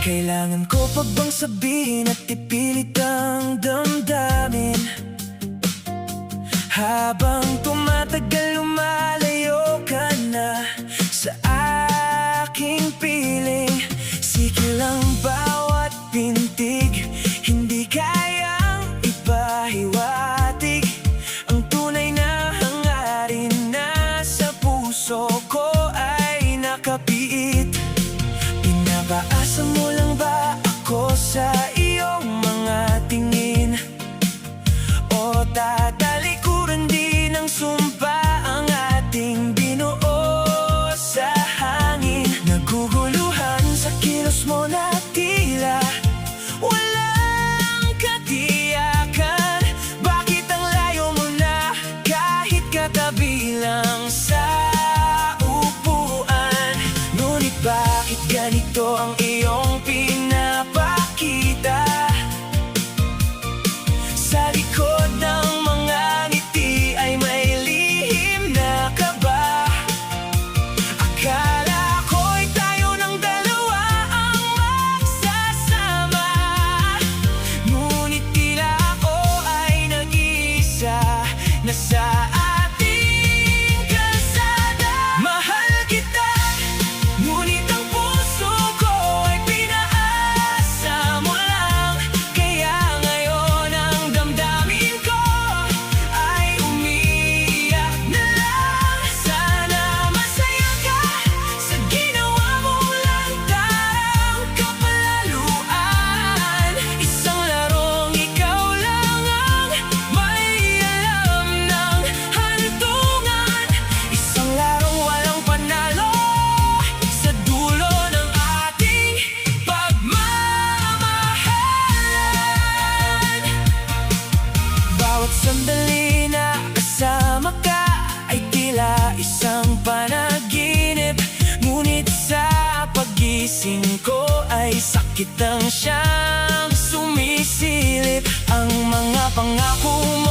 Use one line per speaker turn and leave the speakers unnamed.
Kailangan ko pa bang sabihin at ipilit ang damdamin? Habang tumatagal lumalayo ka na sa aking piling. Sikil ang bawat pintig, hindi kayang ipahiwatig ang tunay na hangarin na sa puso ko ay nakapiit. Pinapaasa mo lang ba ako sa iyong mga tingin? O tatalikuran din ng sumpa ang ating binuo sa hangin? Naguguluhan sa kilos mo na tila walang katiyakan. Bakit ang layo mo na kahit katabi lang sa upuan? Ngunit bakit ganito ang iyong pinapakita? Sa likod ng mga ngiti ay may lihim na kaba. Akala ko'y tayo ng dalawa ang magsasama, ngunit tila ako ay nag-iisa na sa ating kalsada. Mahal kita, ngunit ang puso ko ay pinaasa mo lang. Kaya ngayon ang damdamin ko ay umiiyak na lang. Sana masaya ka sa ginawa mong lantarang kapalaluan. Isang larong ikaw lang ang may alam ng hantungan. Isang larong walang panalo sa dulo ng ating pagmamahalan. Bawat sandali na kasama ka ay tila isang panaginip, ngunit sa pagising ko ay sakit ang siyang sumisilip. Ang mga pangako mo